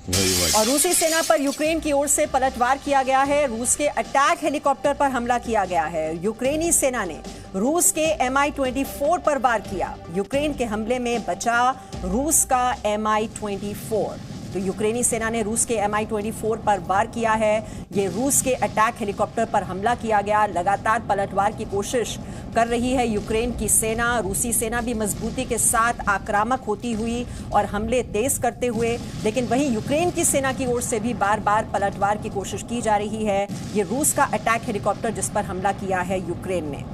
और रूसी सेना पर यूक्रेन की ओर से पलटवार किया गया है। रूस के अटैक हेलीकॉप्टर पर हमला किया गया है। यूक्रेनी सेना ने रूस के Mi-24 पर वार किया। यूक्रेन के हमले में बचा रूस का Mi-24। तो यूक्रेनी सेना ने रूस के Mi-24 पर वार किया है। ये रूस के अटैक हेलीकॉप्टर पर हमला किया गया। लगातार पलटवार की कोशिश कर रही है यूक्रेन की सेना। रूसी सेना भी मजबूती के साथ आक्रामक होती हुई और हमले तेज करते हुए, लेकिन वहीं यूक्रेन की सेना की ओर से भी बार बार पलटवार की कोशिश की जा रही है। ये रूस का अटैक हेलीकॉप्टर जिस पर हमला किया है यूक्रेन ने,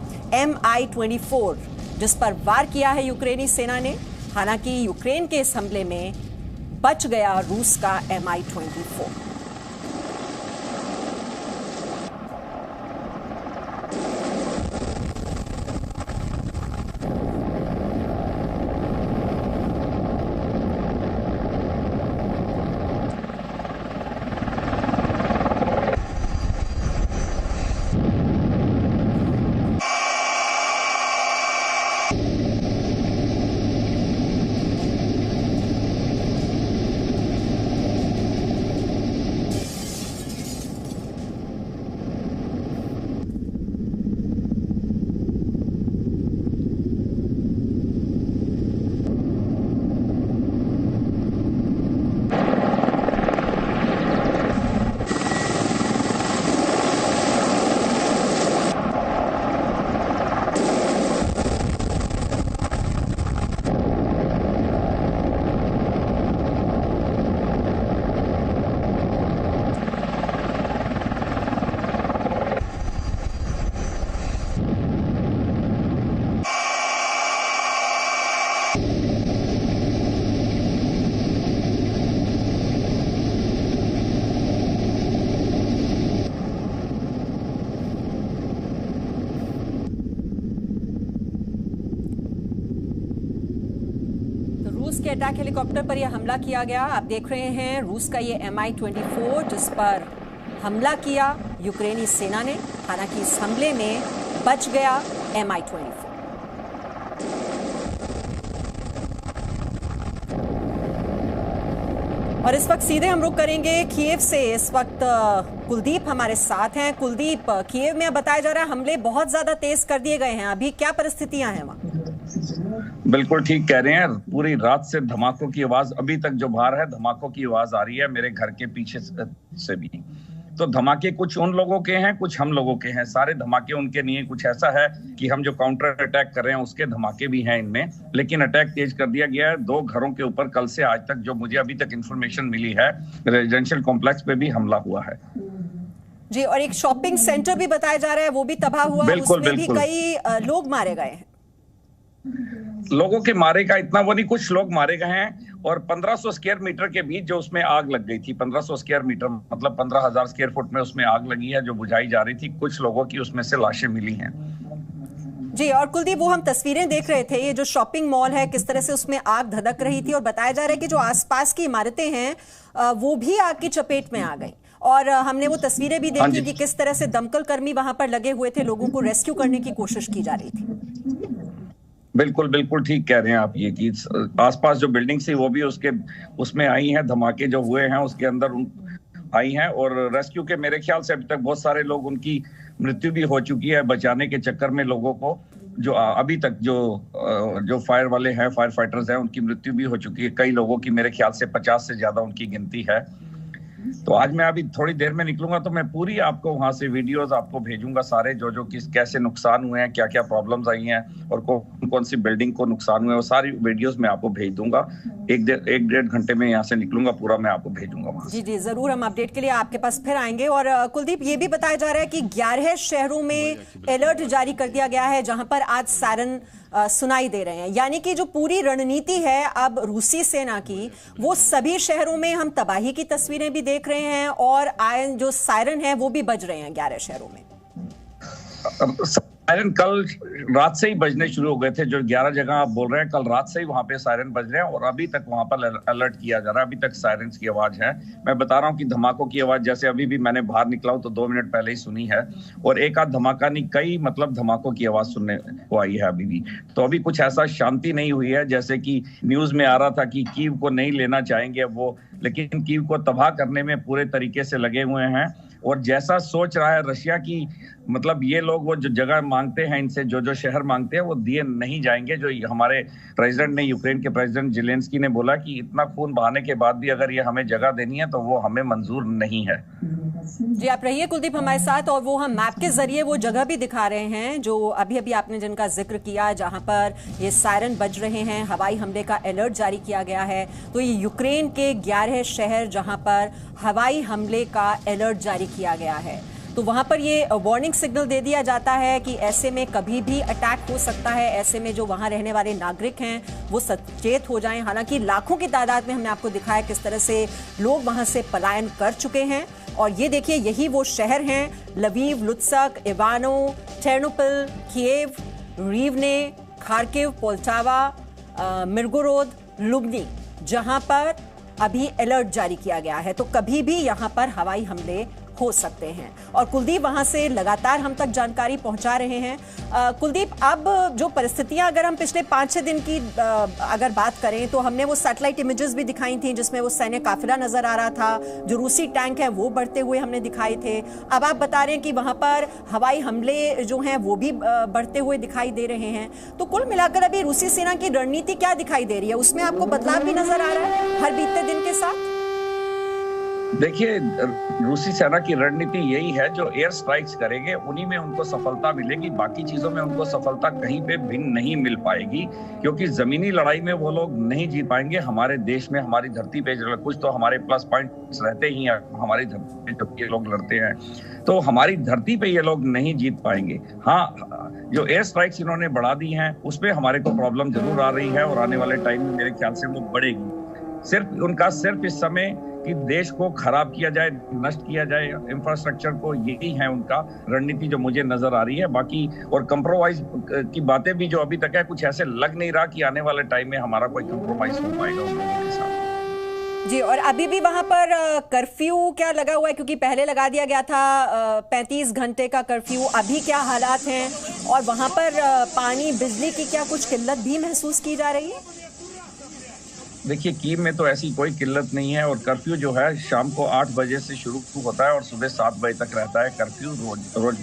Mi-24 जिस पर वार किया है यूक्रेनी सेना ने। हालांकि यूक्रेन के इस हमले में बच गया रूस का Mi-24। रूस के अटैक हेलीकॉप्टर पर यह हमला किया गया। आप देख रहे हैं रूस का ये Mi-24 जिस पर हमला किया यूक्रेनी सेना ने। हालांकि इस हमले में बच गया Mi-24। और इस वक्त सीधे हम रुक करेंगे कीव से। इस वक्त कुलदीप हमारे साथ हैं। कुलदीप, कीव में बताया जा रहा है हमले बहुत ज्यादा तेज कर दिए गए हैं। अभी क्या परिस्थितियां हैं वहां? बिल्कुल ठीक कह रहे हैं। पूरी रात से धमाकों की आवाज, अभी तक जो बाहर है धमाकों की आवाज आ रही है मेरे घर के पीछे से भी। तो धमाके कुछ उन लोगों के हैं, कुछ हम लोगों के हैं। सारे धमाके उनके नहीं है। कुछ ऐसा है कि हम जो काउंटर अटैक कर रहे हैं उसके धमाके भी हैं इनमें, लेकिन अटैक तेज कर दिया गया है 2 घरों के ऊपर। कल से आज तक जो मुझे अभी तक इंफॉर्मेशन मिली है, रेजिडेंशियल कॉम्प्लेक्स पे भी हमला हुआ है जी। और एक शॉपिंग सेंटर भी बताया जा रहा है, वो भी तबाह हुआ। उसमें भी कई लोग मारे गए हैं। लोगों के मारे का इतना वो नहीं, कुछ लोग मारे गए हैं। और 1500 स्क्वायर मीटर के बीच जो उसमें आग लग गई थी, 1500 स्क्वायर मीटर मतलब 15,000 स्क्वायर फुट में उसमें आग लगी है जो बुझाई जा रही थी। कुछ लोगों की उसमें से लाशें मिली हैं जी। और कुलदीप, वो हम तस्वीरें देख रहे थे, ये जो शॉपिंग मॉल है किस तरह से उसमें आग धधक रही थी। और बताया जा रहा है कि जो आसपास की इमारतें हैं वो भी आग की चपेट में आ गई। और हमने वो तस्वीरें भी देखी कि किस तरह से दमकल कर्मी वहां पर लगे हुए थे, लोगों को रेस्क्यू करने की कोशिश की जा रही थी। बिल्कुल बिल्कुल ठीक कह रहे हैं आप। ये कि आसपास जो बिल्डिंग थी वो भी उसमें आई हैं। धमाके जो हुए हैं उसके अंदर आई हैं। और रेस्क्यू के मेरे ख्याल से अभी तक बहुत सारे लोग, उनकी मृत्यु भी हो चुकी है बचाने के चक्कर में लोगों को। जो अभी तक जो फायर वाले हैं, फायर फाइटर्स हैं, उनकी मृत्यु भी हो चुकी है। कई लोगों की मेरे ख्याल से 50 से ज्यादा उनकी गिनती है। तो आज मैं अभी थोड़ी देर में निकलूंगा तो मैं पूरी आपको वहां से वीडियोस आपको भेजूंगा, सारे जो किस कैसे नुकसान हुए हैं, क्या क्या प्रॉब्लम्स आई हैं और कौन कौन सी बिल्डिंग को नुकसान हुए हैं, वो सारी वीडियोस मैं आपको भेज दूंगा। एक डेढ़ घंटे में यहाँ से निकलूंगा, पूरा मैं आपको भेजूंगा वहां। जी जी, जरूर हम अपडेट के लिए आपके पास फिर आएंगे। और कुलदीप, ये भी बताया जा रहा है कि 11 शहरों में अलर्ट जारी कर दिया गया है जहां पर आज सायरन सुनाई दे रहे हैं। यानी कि जो पूरी रणनीति है अब रूसी सेना की, वो सभी शहरों में हम तबाही की तस्वीरें भी देख रहे हैं और जो सायरन है वो भी बज रहे हैं 11 शहरों में। सायरन कल रात से ही बजने शुरू हो गए थे। जो 11 जगह आप बोल रहे हैं, कल रात से ही वहां पे सायरन बज रहे हैं और अभी तक वहां पर अलर्ट किया जा रहा है। अभी तक सायरन्स की आवाज है। मैं बता रहा हूं कि धमाकों की आवाज जैसे अभी भी मैंने बाहर निकला हूं तो 2 मिनट पहले ही सुनी है, और एक आध धमाका नहीं, कई मतलब धमाकों की आवाज सुनने को आई है अभी भी। तो अभी कुछ ऐसा शांति नहीं हुई है जैसे कि न्यूज में आ रहा था कि कीव को नहीं लेना चाहेंगे वो, लेकिन कीव को तबाह करने में पूरे तरीके से लगे हुए हैं। और जैसा सोच रहा है रशिया की, मतलब ये लोग वो जो जगह मांगते हैं इनसे, जो शहर मांगते हैं वो दिए नहीं जाएंगे। जो हमारे प्रेसिडेंट ने, यूक्रेन के प्रेसिडेंट जेलेंस्की ने बोला कि इतना खून बहाने के बाद भी अगर ये हमें जगह देनी है तो वो हमें मंजूर नहीं है। जी, आप रहिए कुलदीप हमारे साथ, और वो हम मैप के जरिए वो जगह भी दिखा रहे हैं जो अभी अभी आपने जिनका जिक्र किया, जहां पर ये सायरन बज रहे हैं, हवाई हमले का अलर्ट जारी किया गया है। तो ये यूक्रेन के 11 शहर जहां पर हवाई हमले का अलर्ट जारी किया गया है, तो वहां पर ये वार्निंग सिग्नल दे दिया जाता है कि ऐसे में कभी भी अटैक हो सकता है। ऐसे में जो वहां रहने वाले नागरिक हैं वो सचेत हो जाएं। हालांकि लाखों की तादाद में हमने आपको दिखाया किस तरह से लोग वहां से पलायन कर चुके हैं। और ये देखिए, यही वो शहर हैं, लवीव, लुत्सक, इवानो, टेर्नोपिल, किएव, रीवने, खार्किव, पोल्टावा, मिर्गोरोद, लुब्नी, जहां पर अभी अलर्ट जारी किया गया है। तो कभी भी यहां पर हवाई हमले हो सकते हैं। और कुलदीप वहां से लगातार हम तक जानकारी पहुंचा रहे हैं। कुलदीप, अब जो परिस्थितियां अगर हम पिछले 5-6 दिन की अगर बात करें तो हमने वो सैटेलाइट इमेजेस भी दिखाई थी जिसमें वो सैन्य काफिला नजर आ रहा था, जो रूसी टैंक है वो बढ़ते हुए हमने दिखाए थे। अब आप बता रहे हैं कि वहां पर हवाई हमले जो हैं वो भी बढ़ते हुए दिखाई दे रहे हैं। तो कुल मिलाकर अभी रूसी सेना की रणनीति क्या दिखाई दे रही है? उसमें आपको बदलाव भी नजर आ रहा है हर बीतते दिन के साथ? देखिए, रूसी सेना की रणनीति यही है, जो एयर स्ट्राइक्स करेंगे उन्हीं में उनको सफलता मिलेगी। बाकी चीजों में उनको सफलता कहीं पे भिन्न नहीं मिल पाएगी, क्योंकि जमीनी लड़ाई में वो लोग नहीं जीत पाएंगे। हमारे देश में, हमारी धरती पे कुछ तो हमारे प्लस पॉइंट्स रहते ही हैं हमारी धरती पे जब ये लोग लड़ते हैं, तो हमारी धरती पे ये लोग नहीं जीत पाएंगे। हाँ, जो एयर स्ट्राइक्स इन्होंने बढ़ा दी हैं उस पर हमारे को प्रॉब्लम जरूर आ रही है और आने वाले टाइम में मेरे ख्याल से वो बढ़ेगी। सिर्फ इस समय कि देश को खराब किया जाए, नष्ट किया जाए इंफ्रास्ट्रक्चर को, यही है उनका रणनीति जो मुझे नजर आ रही है। बाकी और कंप्रोमाइज की बातें भी जो अभी तक है, कुछ ऐसे लग नहीं रहा कि आने वाले टाइम में हमारा कोई कंप्रोमाइज हो पाएगा उन लोगों के साथ। जी, और अभी भी वहां पर कर्फ्यू क्या लगा हुआ है? क्योंकि पहले लगा दिया गया था 35 घंटे का कर्फ्यू। अभी क्या हालात हैं? और वहां पर पानी, बिजली की क्या कुछ किल्लत भी महसूस की जा रही है? देखिए, कीव में तो ऐसी कोई किल्लत नहीं है, और कर्फ्यू जो है शाम को 8 बजे से शुरू होता है और सुबह 7 बजे तक रहता है कर्फ्यू। रोज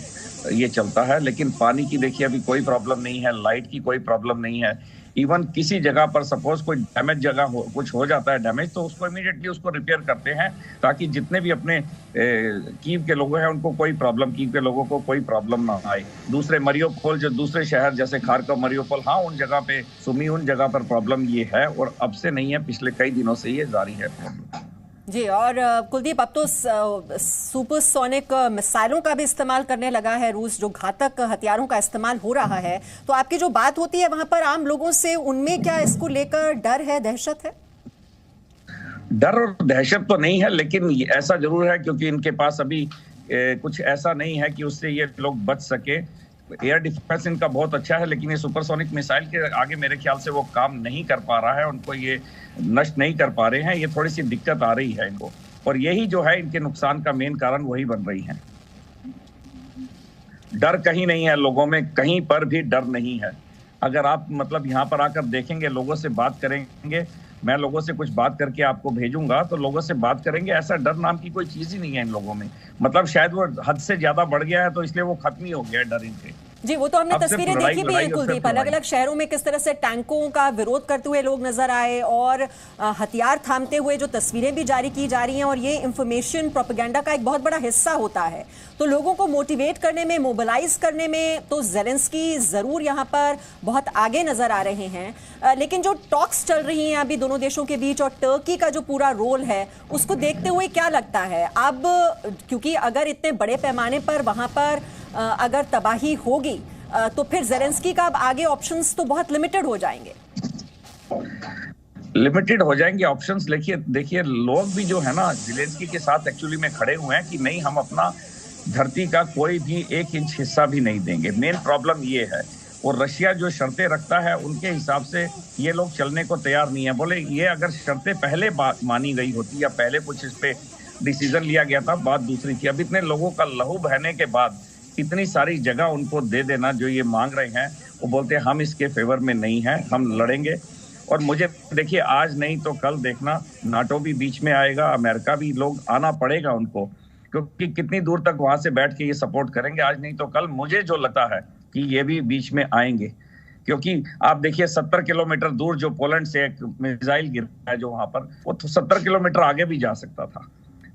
ये चलता है। लेकिन पानी की देखिए अभी कोई प्रॉब्लम नहीं है, लाइट की कोई प्रॉब्लम नहीं है। इवन किसी जगह पर सपोज कोई डैमेज जगह कुछ हो जाता है डैमेज, तो उसको इमीडिएटली उसको रिपेयर करते हैं, ताकि जितने भी अपने कीव के लोग हैं उनको कोई प्रॉब्लम, कीव के लोगों को कोई प्रॉब्लम ना आए। दूसरे मरियोपोल, जो दूसरे शहर जैसे खार्किव, मरियोपोल, हाँ उन जगह पे, सुमी, उन जगह पर प्रॉब्लम ये है, और अब से नहीं है, पिछले कई दिनों से ये जारी है प्रॉब्लम। जी, और कुलदीप, अब तो सुपरसोनिक मिसाइलों का भी इस्तेमाल करने लगा है रूस, जो घातक हथियारों का इस्तेमाल हो रहा है। तो आपकी जो बात होती है वहां पर आम लोगों से, उनमें क्या इसको लेकर डर है, दहशत है? डर और दहशत तो नहीं है, लेकिन ऐसा जरूर है क्योंकि इनके पास अभी कुछ ऐसा नहीं है कि उससे ये लोग बच सके। एयर डिफेंस इनका बहुत अच्छा है, लेकिन ये सुपरसोनिक मिसाइल के आगे मेरे ख्याल से वो काम नहीं कर पा रहा है, उनको ये नष्ट नहीं कर पा रहे हैं। ये थोड़ी सी दिक्कत आ रही है इनको, और यही जो है इनके नुकसान का मेन कारण वही बन रही है। डर कहीं नहीं है लोगों में, कहीं पर भी डर नहीं है। अगर आप मतलब यहाँ पर आकर देखेंगे, लोगों से बात करेंगे, मैं लोगों से कुछ बात करके आपको भेजूंगा, तो लोगों से बात करेंगे, ऐसा डर नाम की कोई चीज ही नहीं है इन लोगों में। मतलब शायद वो हद से ज्यादा बढ़ गया है, तो इसलिए वो खत्म ही हो गया है डर इनके। जी, वो तो हमने तस्वीरें देखी भी हैं कुलदीप, अलग अलग शहरों में किस तरह से टैंकों का विरोध करते हुए लोग नजर आए, और हथियार थामते हुए जो तस्वीरें भी जारी की जा रही हैं। और ये इंफॉर्मेशन प्रोपेगेंडा का एक बहुत बड़ा हिस्सा होता है, तो लोगों को मोटिवेट करने में, मोबिलाइज करने में तो जेलेंस्की जरूर यहाँ पर बहुत आगे नजर आ रहे हैं। लेकिन जो टॉक्स चल रही हैं अभी दोनों देशों के बीच, और टर्की का जो पूरा रोल है, उसको देखते हुए क्या लगता है अब? क्योंकि अगर इतने बड़े पैमाने पर वहां पर अगर तबाही होगी तो फिर जेलेंस्की का अब आगे ऑप्शंस तो बहुत लिमिटेड हो जाएंगे। लिमिटेड हो जाएंगे ऑप्शंस। देखिए लोग भी जो है ना जेलेंस्की के साथ एक्चुअली में खड़े हुए हैं कि नहीं, हम अपना धरती का कोई भी 1 इंच हिस्सा भी नहीं देंगे। मेन प्रॉब्लम ये है। और रशिया जो शर्तें रखता है उनके हिसाब से ये लोग चलने को तैयार नहीं है। बोले ये अगर शर्तें पहले मानी गई होती या पहले कुछ इस पे डिसीजन लिया गया था, बात दूसरी थी। अब इतने लोगों का लहू बहने के बाद इतनी सारी जगह उनको दे देना जो ये मांग रहे हैं, वो बोलते हैं हम इसके फेवर में नहीं हैं, हम लड़ेंगे। और मुझे देखिए आज नहीं तो कल देखना नाटो भी बीच में आएगा, अमेरिका भी, लोग आना पड़ेगा उनको, क्योंकि कितनी दूर तक वहां से बैठ के ये सपोर्ट करेंगे। आज नहीं तो कल मुझे जो लगता है कि ये भी बीच में आएंगे, क्योंकि आप देखिए 70 किलोमीटर दूर जो पोलैंड से एक मिसाइल गिरा है जो वहां पर, वो तो 70 किलोमीटर आगे भी जा सकता था।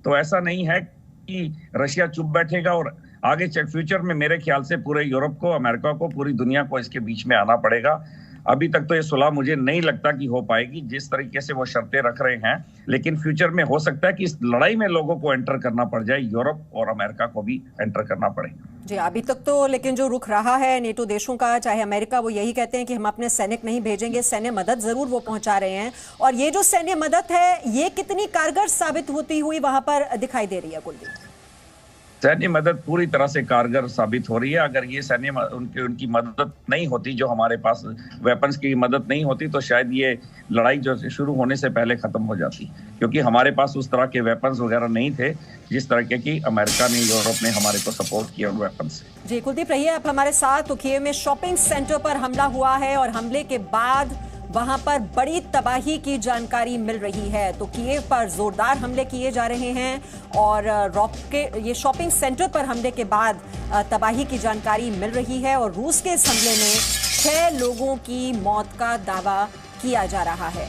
तो ऐसा नहीं है कि रशिया चुप बैठेगा और आगे फ्यूचर में मेरे ख्याल से पूरे यूरोप को, अमेरिका को, पूरी दुनिया को इसके बीच में आना पड़ेगा। अभी तक तो ये सुलह मुझे नहीं लगता कि हो पाएगी जिस तरीके से वो शर्तें रख रहे हैं, लेकिन फ्यूचर में हो सकता है कि इस लड़ाई में लोगों को एंटर करना पड़ जाए, यूरोप और अमेरिका को भी एंटर करना पड़े। जी, अभी तक तो लेकिन जो रुख रहा है नेटो देशों का, चाहे अमेरिका, वो यही कहते हैं कि हम अपने सैनिक नहीं भेजेंगे, सैन्य मदद जरूर वो पहुंचा रहे हैं। और ये जो सैन्य मदद है ये कितनी कारगर साबित होती हुई वहां पर दिखाई दे रही है कुलदीप? सैन्य मदद पूरी तरह से कारगर साबित हो रही है। अगर ये सैन्य उनकी मदद नहीं होती, जो हमारे पास वेपन्स की मदद नहीं होती, तो शायद ये लड़ाई जो शुरू होने से पहले खत्म हो जाती, क्योंकि हमारे पास उस तरह के वेपन्स वगैरह नहीं थे जिस तरह की अमेरिका ने, यूरोप ने हमारे को सपोर्ट किया उन वेपन से। जी कुलदीप, रहिए आप हमारे साथ। तो कीव में शॉपिंग सेंटर पर हमला हुआ है और हमले के बाद वहां पर बड़ी तबाही की जानकारी मिल रही है। तो कीव पर जोरदार हमले किए जा रहे हैं और ये शॉपिंग सेंटर पर हमले के बाद तबाही की जानकारी मिल रही है और रूस के इस हमले में 6 लोगों की मौत का दावा किया जा रहा है।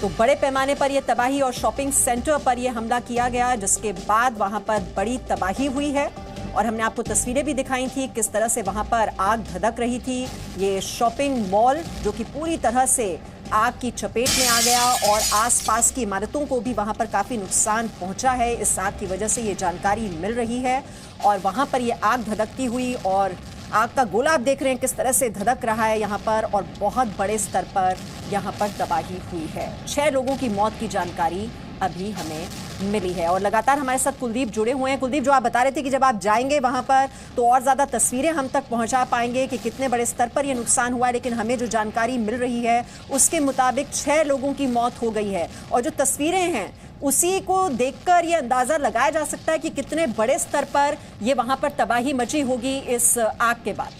तो बड़े पैमाने पर यह तबाही और शॉपिंग सेंटर पर यह हमला किया गया, जिसके बाद वहां पर बड़ी तबाही हुई है। और हमने आपको तस्वीरें भी दिखाई थी किस तरह से वहां पर आग धधक रही थी। ये शॉपिंग मॉल जो कि पूरी तरह से आग की चपेट में आ गया और आसपास की इमारतों को भी वहां पर काफी नुकसान पहुंचा है। इस आग की वजह से ये जानकारी मिल रही है और वहां पर ये आग धधकती हुई और आग का गोला आप देख रहे हैं किस तरह से धधक रहा है यहाँ पर और बहुत बड़े स्तर पर यहाँ पर तबाही हुई है। 6 लोगों की मौत की जानकारी अभी हमें मिली है और लगातार हमारे साथ कुलदीप जुड़े हुए हैं। कुलदीप, जो आप बता रहे थे कि जब आप जाएंगे वहां पर तो और ज्यादा तस्वीरें हम तक पहुंचा पाएंगे कि कितने बड़े स्तर पर यह नुकसान हुआ है, लेकिन हमें जो जानकारी मिल रही है उसके मुताबिक 6 लोगों की मौत हो गई है और जो तस्वीरें हैं उसी को देखकर यह अंदाजा लगाया जा सकता है कि कितने बड़े स्तर पर यह वहां पर तबाही मची होगी इस आग के बाद।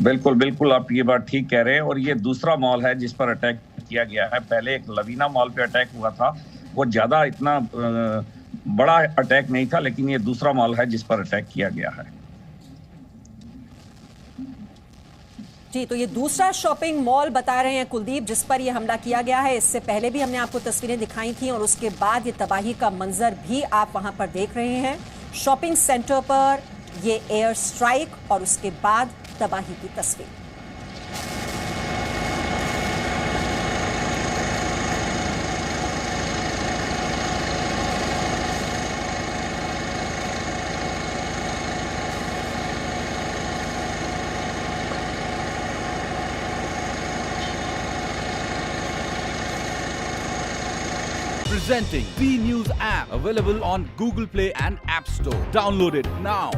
बिल्कुल बिल्कुल, आप ये बात ठीक कह रहे हैं। और ये दूसरा मॉल है जिस पर अटैक किया गया है। पहले एक लवीना मॉल पे अटैक हुआ था, वो ज्यादा इतना बड़ा अटैक नहीं था, लेकिन ये दूसरा मॉल है जिस पर अटैक किया गया है। जी, तो ये दूसरा शॉपिंग मॉल बता रहे हैं कुलदीप जिस पर यह हमला किया गया है। इससे पहले भी हमने आपको तस्वीरें दिखाई थी और उसके बाद ये तबाही का मंजर भी आप वहां पर देख रहे हैं। शॉपिंग सेंटर पर ये एयर स्ट्राइक और उसके बाद तबाही की तस्वीर। Presenting B News app, available on Google Play and App Store. Download it now.